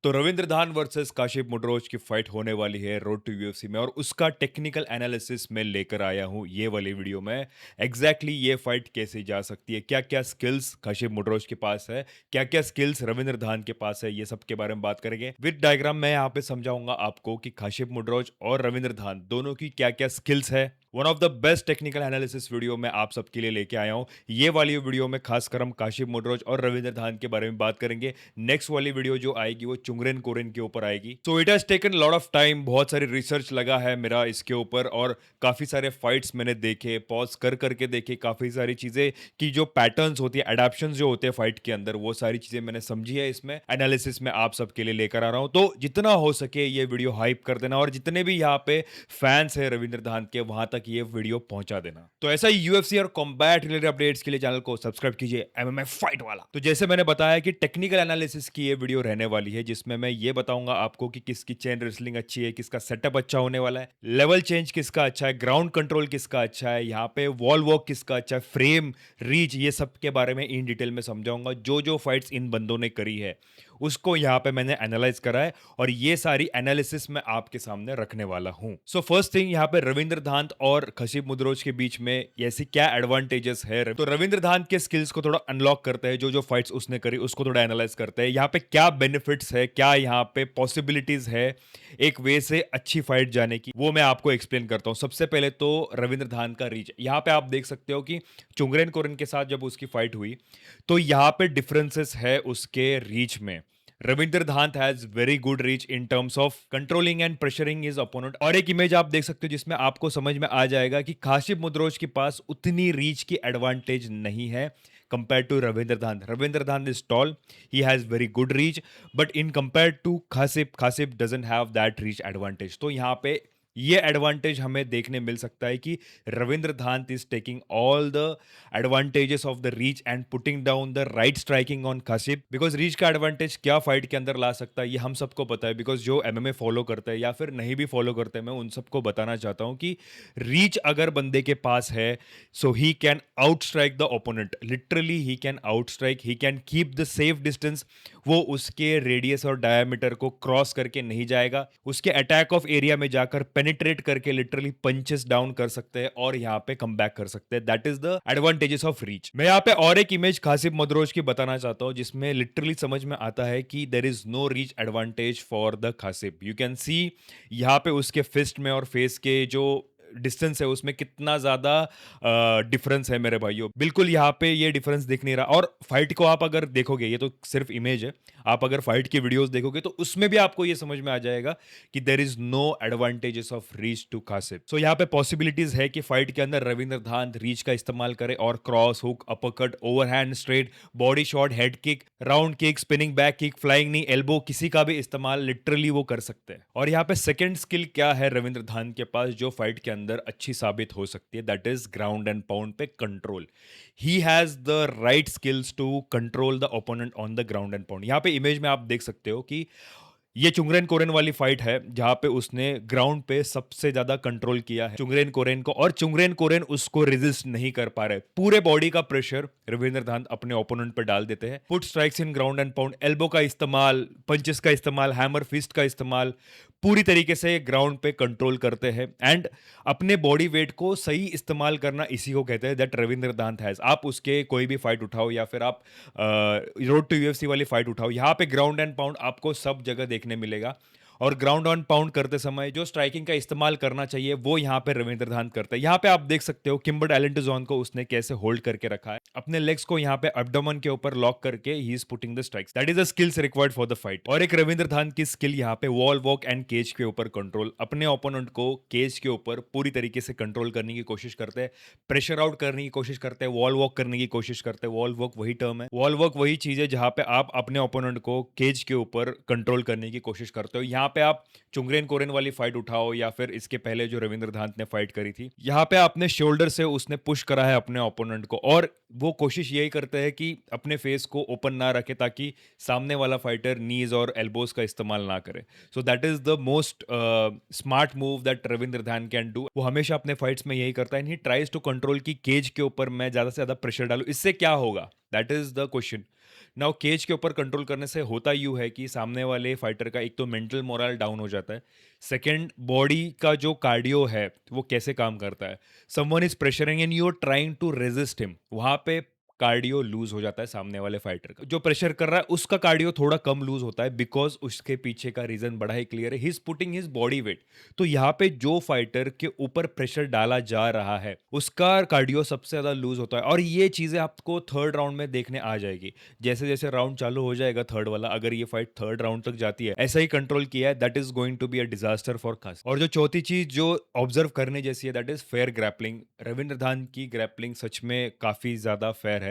तो रविंद्र धान वर्सेस काशिप मुड्रोज की फाइट होने वाली है रोड टू यूएफसी में और उसका टेक्निकल एनालिसिस मैं लेकर आया हूँ ये वाली वीडियो में। एग्जैक्टली ये फाइट कैसे जा सकती है, क्या क्या स्किल्स काशिप मुड्रोज के पास है, क्या क्या स्किल्स रविंद्र धान के पास है, ये सब के बारे में बात करेंगे विद डायग्राम। मैं यहाँ पे समझाऊंगा आपको कि काशिप मुड्रोज और रविंद्र धान दोनों की क्या क्या स्किल्स है। One of the best technical analysis video मैं आप सबके लिए लेके आया हूँ। ये वाली वीडियो में खासकर हम काशिप मुड्रोज और रविंद्र धान के बारे में बात करेंगे। नेक्स्ट वाली वीडियो जो आएगी वो चुंगरेन कोरेन के ऊपर आएगी। So it has taken lot of time, बहुत सारी रिसर्च लगा है मेरा इसके ऊपर और काफी सारे फाइट्स मैंने देखे, पॉज कर करके देखे, काफी सारी चीजें की जो पैटर्न्स होती है, अडेप्शन जो होते हैं फाइट के अंदर, वो सारी चीजें मैंने समझी है इसमें एनालिसिस में आप सबके लिए लेकर आ रहा हूं। तो जितना हो सके ये वीडियो हाइप कर देना और जितने भी यहाँ पे फैंस है रविंद्र धान के वहां तक ये वीडियो पहुंचा देना। तो ऐसा ही यूएफसी और कॉम्बैट रिलेटेड अपडेट्स के लिए चैनल को सब्सक्राइब कीजिए, एमएमए फाइट वाला। तो जैसे मैंने बताया कि टेक्निकल एनालिसिस की ये वीडियो रहने वाली है जिसमें मैं ये बताऊंगा आपको कि किसकी चेन रेसलिंग अच्छी है, किसका सेटअप अच्छा होने वाला है, लेवल चेंज किसका अच्छा है, ग्राउंड कंट्रोल किसका अच्छा है, यहाँ पे वॉल वॉक किसका अच्छा है, फ्रेम रीच, ये सब के बारे में इन डिटेल में समझाऊंगा। जो जो फाइट्स इन बंदों ने करी है उसको यहाँ पे मैंने एनालाइज करा है और ये सारी एनालिसिस मैं आपके सामने रखने वाला हूं। सो फर्स्ट थिंग, यहाँ पे रविंद्र धांत और खशीब मुद्रोज के बीच में ऐसी क्या एडवांटेजेस है। तो रविंद्र धांत के स्किल्स को थोड़ा अनलॉक करते हैं, जो जो फाइट्स उसने करी उसको थोड़ा एनालाइज करते हैं। यहाँ पे क्या बेनिफिट्स है, क्या यहाँ पे पॉसिबिलिटीज है एक वे से अच्छी फाइट जाने की, वो मैं आपको एक्सप्लेन करता हूँ। सबसे पहले तो रविंद्र धांत का रीच, यहाँ पे आप देख सकते हो कि चुंगरेन कोरन के साथ जब उसकी फाइट हुई तो यहाँ पे डिफरेंसेस है उसके रीच में। Ravindra Dhant has very good reach in terms of controlling and pressuring his opponent. और एक इमेज आप देख सकते हो जिसमें आपको समझ में आ जाएगा कि काशिफ मुद्रोज के पास उतनी रीच की एडवांटेज नहीं है compare to Ravindra Dhant. Ravindra Dhant is tall, he has very good reach, but in compare to Kashif, Kashif doesn't have that reach advantage. तो यहाँ पे ये एडवांटेज हमें देखने मिल सकता है कि Ravindra Dhant is taking all the advantages of the reach and putting down the right striking on Kashif. Because reach का एडवांटेज क्या फाइट के अंदर ला सकता है ये हम सबको पता है, बिकॉज जो एमएमए फॉलो करते हैं या फिर नहीं भी फॉलो करते, मैं उन सबको बताना चाहता हूं कि रीच अगर बंदे के पास है so he can out strike the opponent. Literally he can out strike, he can keep the safe distance. वो उसके रेडियस और डायमीटर को क्रॉस करके नहीं जाएगा, उसके अटैक ऑफ एरिया में जाकर पेनिट्रेट करके लिटरली पंचेस डाउन कर सकते हैं और यहाँ पे कम बैक कर सकते हैं। That is the advantages of reach. मैं यहाँ पे और एक इमेज खासिब मदरोज की बताना चाहता हूँ जिसमें लिटरली समझ में आता है कि there is no reach advantage for the Kasib. You can see यहाँ पे उसके फिस्ट में और फेस के जो डिस्टेंस है उसमें कितना ज्यादा डिफरेंस है मेरे भाइयों। बिल्कुल यहाँ पे ये डिफरेंस दिख नहीं रहा। और फाइट को आप अगर देखोगे, ये तो सिर्फ इमेज है, आप अगर फाइट की वीडियोस देखोगे तो उसमें भी आपको ये समझ में आ जाएगा कि there is no advantages of reach to Kasib. So यहाँ पे पॉसिबिलिटीज है कि फाइट के अंदर रविंद्र धांत रीच का इस्तेमाल करे और cross, hook, uppercut, overhand, straight, body shot, head kick, round kick, spinning back kick, flying knee, elbow, किसी का भी इस्तेमाल लिटरली वो कर सकते हैं। और यहाँ पे सेकंड स्किल क्या है रविंद्र धांत के पास जो फाइट के अंदर अच्छी साबित हो सकती है, that is ground and pound पे control. He has the right skills to control the opponent on the ground and pound. यहाँ पे इमेज में आप देख सकते हो कि ये चुंगरेन कोरेन वाली फाइट है जहां पे उसने ग्राउंड पे सबसे ज्यादा कंट्रोल किया है चुंगरेन कोरेन को, और चुंगरेन कोरेन उसको रेजिस्ट नहीं कर पा रहे। पूरे बॉडी का प्रेशर रविंद्र धांत अपने ओपोनेंट पर डाल देते हैं। Put strikes in ground and pound, elbow का इस्तेमाल, पंचेस का इस्तेमाल, हैमर फिस्ट का इस्तेमाल, पूरी तरीके से ग्राउंड पे कंट्रोल करते हैं। एंड अपने बॉडी वेट को सही इस्तेमाल करना इसी को कहते हैं दैट रविंद्र धांत हैज। आप उसके कोई भी फाइट उठाओ या फिर आप रोड टू यूएफसी वाली फाइट उठाओ, यहाँ पे ग्राउंड एंड पाउंड आपको सब जगह देखने मिलेगा। और ग्राउंड ऑन पाउंड करते समय जो स्ट्राइकिंग का इस्तेमाल करना चाहिए वो यहाँ पे रविंद्र धांत करते हैं। यहाँ पे आप देख सकते हो किम्बर्ट एलेंटोजॉन को उसने कैसे होल्ड करके रखा है, अपने लेग्स को यहाँ पे एब्डोमेन के ऊपर लॉक करके he is putting the strikes. That is the skills required for the fight. और एक रविंद्र धांत की स्किल यहाँ पे वॉल वॉक एंड केज के ऊपर कंट्रोल, अपने ओपोनेंट को केज के ऊपर पूरी तरीके से कंट्रोल करने की कोशिश करते हैं, प्रेशर आउट करने की कोशिश करते हैं, वॉल वॉक करने की कोशिश करते हैं। वॉल वॉक वही टर्म है, वॉल वॉक वही चीज है जहां पे आप अपने ओपोनेंट को केज के ऊपर कंट्रोल करने की कोशिश करते हो। यहाँ पे आप चुंगरेन कोरेन वाली फाइट उठाओ या फिर इसके पहले जो रविंद्र धांत ने फाइट करी थी, यहाँ पे आपने शोल्डर से उसने पुश करा है अपने ओपोनेंट को, और वो कोशिश यही करते हैं कि अपने फेस को ओपन ना रखे ताकि सामने वाला फाइटर नीज और एल्बोज का इस्तेमाल ना करे। सो that is the most smart move that Ravindra धान कैन डू। वो हमेशा अपने फाइट्स में यही करता है, ही ट्राइज टू कंट्रोल की केज के ऊपर मैं ज्यादा से ज्यादा प्रेशर डालू, इससे क्या होगा, that is the question. Now cage के ऊपर कंट्रोल करने से होता यूँ है कि सामने वाले फाइटर का एक तो मेंटल मोरल डाउन हो जाता है। सेकंड, बॉडी का जो कार्डियो है, वो कैसे काम करता है। Someone is pressuring and you are trying to resist him, वहाँ पे कार्डियो लूज़ हो जाता है सामने वाले फाइटर का। जो प्रेशर कर रहा है उसका कार्डियो थोड़ा कम लूज़ होता है बिकॉज़ उसके पीछे का रीज़न बड़ा ही क्लियर है, he is putting his body weight. तो यहाँ पे जो फाइटर के ऊपर प्रेशर डाला जा रहा है, उसका कार्डियो सबसे ज़्यादा लूज़ होता है और ये चीज़ें आपको थर्ड राउंड में देखने आ जाएगी। जैसे-जैसे राउंड चालू हो जाएगा थर्ड वाला, अगर ये फाइट थर्ड राउंड तक जाती है, ऐसा ही कंट्रोल किया है, that is going to be a disaster for खास। और जो चौथी चीज़ जो ऑब्ज़र्व करने जैसी है, that is fair grappling. Ravindra धान की ग्रैपलिंग सच में काफ़ी ज़्यादा फेयर है।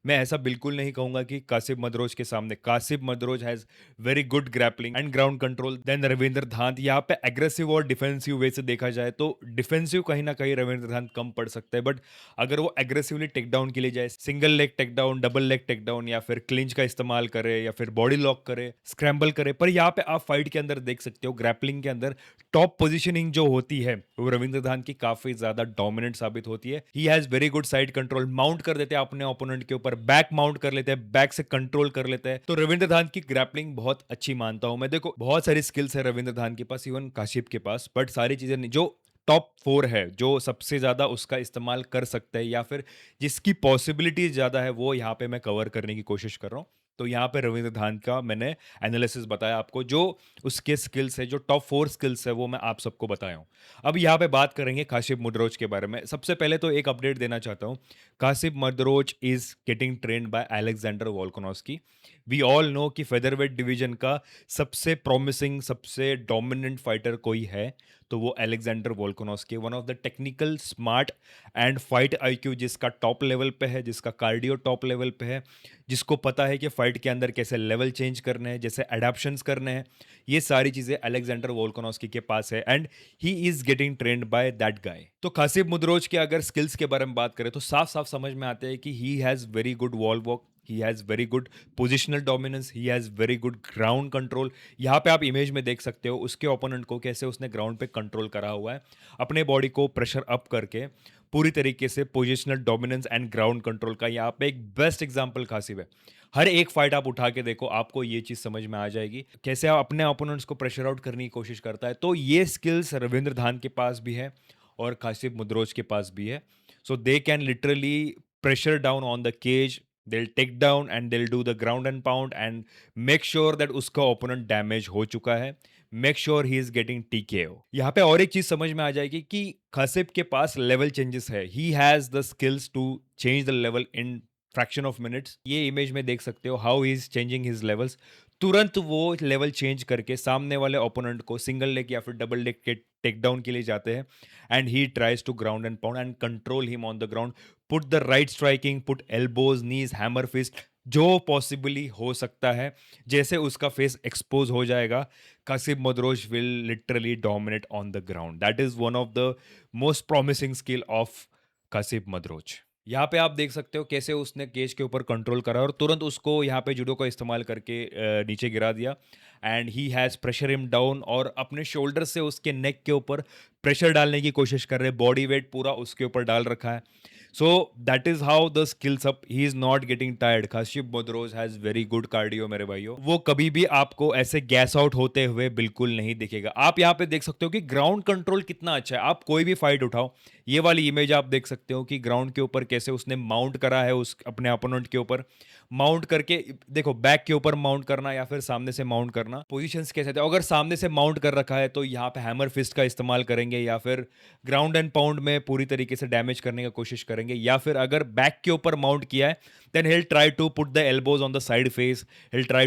मैं ऐसा बिल्कुल नहीं कहूँगा कि कासिब मदरोज के सामने, Kasib Madroz has very good grappling and ground control then Ravindra Dhant. यहाँ पे एग्रेसिव और डिफेंसिव वे से देखा जाए तो डिफेंसिव कहीं ना कहीं रविंद्र धांत कम पड़ सकता है, बट अगर वो एग्रेसिवली टेक डाउन के लिए जाए, single leg take down, double leg take down या फिर क्लिंच का इस्तेमाल करे या फिर बॉडी लॉक करे, स्क्रैम्बल करे, पर यहाँ पे आप फाइट के अंदर देख सकते हो ग्रैपलिंग के अंदर टॉप पोजीशनिंग जो होती है वो रविंद्र धान की काफी ज्यादा डोमिनेंट साबित होती है। He has very good side control, mount कर देते हैं अपने ओपोनेंट के ऊपर, बैक माउंट कर लेते हैं, बैक से कंट्रोल कर लेते हैं। तो रविंद्र धान की ग्रैपलिंग बहुत अच्छी मानता हूं मैं। देखो बहुत सारी स्किल्स है रविंद्र धान के पास, इवन काशिप के पास, बट सारी चीजें नहीं। जो टॉप फोर है, जो सबसे ज्यादा उसका इस्तेमाल कर सकता है या फिर जिसकी पॉसिबिलिटीज ज्यादा है, वो यहाँ पे मैं कवर करने की कोशिश कर रहा हूँ। तो यहाँ पे रविंद्र धान का मैंने एनालिसिस बताया आपको, जो उसके स्किल्स है, जो टॉप फोर स्किल्स है, वो मैं आप सबको बताया हूँ। अब यहाँ पे बात करेंगे काशिप मुद्रोज के बारे में। सबसे पहले तो एक अपडेट देना चाहता हूँ। Kashif Mudroz is getting trained by Alexander Volkanovski. We all know कि फेदरवेट डिवीजन का सबसे प्रॉमिसिंग, सबसे डोमिनेंट फाइटर कोई है तो वो Alexander Volkanovski, one of the technical smart and fight IQ जिसका टॉप लेवल पे है, जिसका कार्डियो टॉप लेवल पे है, जिसको पता है कि फाइट के अंदर कैसे लेवल चेंज करने हैं, जैसे अडेप्शंस करने हैं, ये सारी चीजें अलेक्जेंडर वोल्कानोव्स्की के पास है and he is getting trained by that guy. तो कासिब मुद्रोज के अगर स्किल्स के बारे में बात करें तो साफ साफ समझ में आते हैं कि ही has very good wall walk, he has very good positional dominance, he has very good ground control. यहाँ पे आप इमेज में देख सकते हो उसके ओपोनेंट को कैसे उसने ग्राउंड पे कंट्रोल करा हुआ है, अपने बॉडी को प्रेशर अप करके पूरी तरीके से positional dominance and ground control का। यहाँ पे एक बेस्ट एग्जांपल कासिब है। हर एक फाइट आप उठा के देखो, आपको ये चीज समझ में आ जाएगी कैसे आप अपने ओपोनेंट्स को प्रेशर आउट करने की कोशिश करता है। तो ये स्किल्स रविंद्र धान के पास भी है और कासिब मुद्रोज के पास भी है। So they can literally pressure down on the cage, they'll take down and they'll do the ground and pound and make sure that उसका ओपोनेंट डैमेज हो चुका है, make sure he is getting TKO। यहाँ पे और एक चीज समझ में आ जाएगी कि खसिब के पास लेवल चेंजेस है, he has the skills to change the level in fraction of minutes. ये इमेज में देख सकते हो how he is changing his levels. तुरंत वो लेवल चेंज करके सामने वाले ओपोनेंट को सिंगल लेग या फिर डबल लेग के टेक डाउन के लिए जाते हैं and he tries to ground and pound and control him on the ground, put the right striking, put elbows, knees, hammer fist, जो पॉसिबली हो सकता है। जैसे उसका फेस एक्सपोज हो जाएगा, Kasib Mudroz will literally dominate on the ground. That is one of the most promising skill of Kasib Mudroz. यहाँ पे आप देख सकते हो कैसे उसने केज के ऊपर कंट्रोल करा और तुरंत उसको यहाँ पे जूडो का इस्तेमाल करके नीचे गिरा दिया and he has pressure him down और अपने शोल्डर से उसके नेक के ऊपर प्रेशर डालने की कोशिश कर रहे हैं, बॉडी वेट पूरा उसके ऊपर डाल रखा है। So that is how the skills up, he is not getting tired. Kashif Mudroz has very good cardio मेरे भाइयों, वो कभी भी आपको ऐसे गैस आउट होते हुए बिल्कुल नहीं दिखेगा। आप यहाँ पे देख सकते हो कि ग्राउंड कंट्रोल कितना अच्छा है। आप कोई भी फाइट उठाओ, ये वाली इमेज आप देख सकते हो कि ग्राउंड के ऊपर कैसे उसने माउंट करा है उस अपने अपोनेंट के ऊपर, माउंट करके देखो बैक के ऊपर माउंट करना या फिर सामने से माउंट करना, पोजीशंस कैसे थे। अगर सामने से माउंट कर रखा है तो यहाँ पे हैमर फिस्ट का इस्तेमाल करेंगे या फिर ग्राउंड एंड पाउंड में पूरी तरीके से डैमेज करने की कोशिश करेंगे, या फिर अगर बैक के ऊपर माउंट किया है then he'll try to put the elbows on the side face, he'll try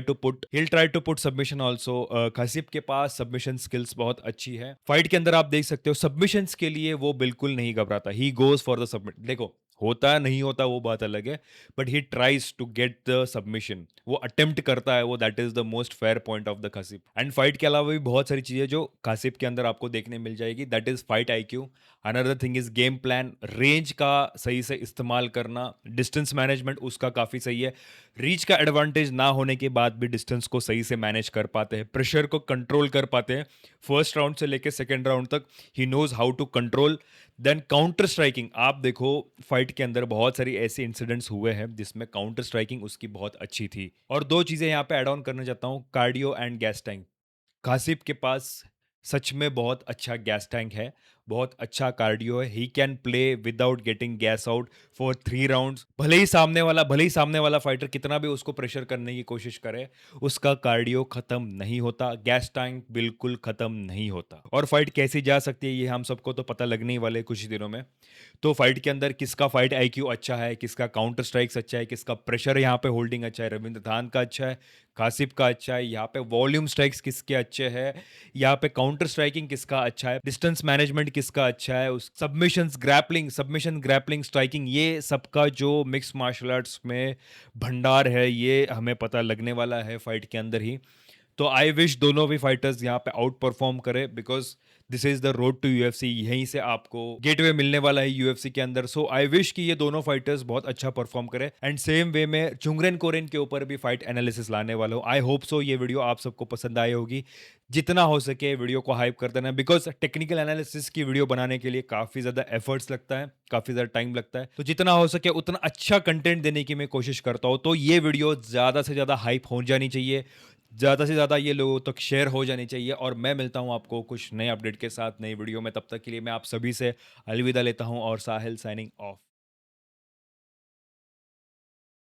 to put submission also। Khasib के पास सबमिशन स्किल्स बहुत अच्छी है। फाइट के अंदर आप देख सकते हो सबमिशंस के लिए वो बिल्कुल नहीं घबराता, he goes for the submit. देखो होता नहीं होता वो बात अलग है, but he tries to get the submission, वो अटेम्प्ट करता है वो, that is the most fair point of the Kasib. And fight के अलावा भी बहुत सारी चीजें जो कासिब के अंदर आपको देखने मिल जाएगी, that is fight IQ। Another thing is game plan, range का सही से इस्तेमाल करना, डिस्टेंस मैनेजमेंट उसका काफी सही है। रीच का एडवांटेज ना होने के बाद भी डिस्टेंस को सही से मैनेज कर पाते हैं, प्रेशर को कंट्रोल कर पाते हैं। फर्स्ट राउंड से लेकर सेकेंड राउंड तक he knows how to control. Then counter striking, आप देखो फाइट फाइट के अंदर बहुत सारी ऐसे इंसिडेंट्स हुए हैं जिसमें काउंटर स्ट्राइकिंग उसकी बहुत अच्छी थी। और 2 चीज़ें यहाँ पे ऐड ऑन करना चाहता हूँ, cardio and gas tank. Kashif के पास सच में बहुत अच्छा गैस टैंक है, बहुत अच्छा कार्डियो है। He can play without getting gas out for 3 rounds. भले ही सामने वाला फाइटर कितना भी उसको प्रेशर करने की कोशिश करे, उसका कार्डियो खत्म नहीं होता, गैस टैंक बिल्कुल खत्म नहीं होता। और फाइट कैसी जा सकती है ये हम सबको तो पता लगने ही वाले हैं कुछ ही दिनों में। तो फाइट के अंदर किसका फाइट आईक्यू अच्छा है, किसका काउंटर स्ट्राइक्स अच्छा है, किसका प्रेशर यहाँ पे होल्डिंग अच्छा है, रविंद्र धान का अच्छा है, कासिफ का अच्छा है, यहाँ पे वॉल्यूम स्ट्राइक्स किसके अच्छे हैं, यहाँ पे काउंटर स्ट्राइकिंग किसका अच्छा है, डिस्टेंस मैनेजमेंट किसका अच्छा है, उस सबमिशन ग्रैपलिंग स्ट्राइकिंग, ये सबका जो मिक्स मार्शल आर्ट्स में भंडार है ये हमें पता लगने वाला है फाइट के अंदर ही। तो आई विश दोनों भी फाइटर्स यहाँ पे आउट परफॉर्म करें, because this is the road to UFC. यहीं से आपको गेटवे मिलने वाला है यूएफसी के अंदर। सो आई विश कि ये दोनों फाइटर्स बहुत अच्छा परफॉर्म करें। एंड सेम वे में चुंगरेन कोरेन के ऊपर भी फाइट एनालिसिस लाने वाला हूँ। आई होप सो ये वीडियो आप सबको पसंद आई होगी। जितना हो सके वीडियो को हाइप कर देना, बिकॉज टेक्निकल एनालिसिस की वीडियो बनाने के लिए काफ़ी ज़्यादा एफर्ट्स लगता है, काफ़ी ज़्यादा टाइम लगता है। तो जितना हो सके उतना अच्छा कंटेंट देने की मैं कोशिश करता हूँ। तो ये वीडियो ज़्यादा से ज़्यादा हाइप हो जानी चाहिए, ज़्यादा से ज़्यादा ये लोगों तक शेयर हो जानी चाहिए। और मैं मिलता हूँ आपको कुछ नए अपडेट के साथ नई वीडियो में। तब तक के लिए मैं आप सभी से अलविदा लेता हूँ और साहिल साइनिंग ऑफ।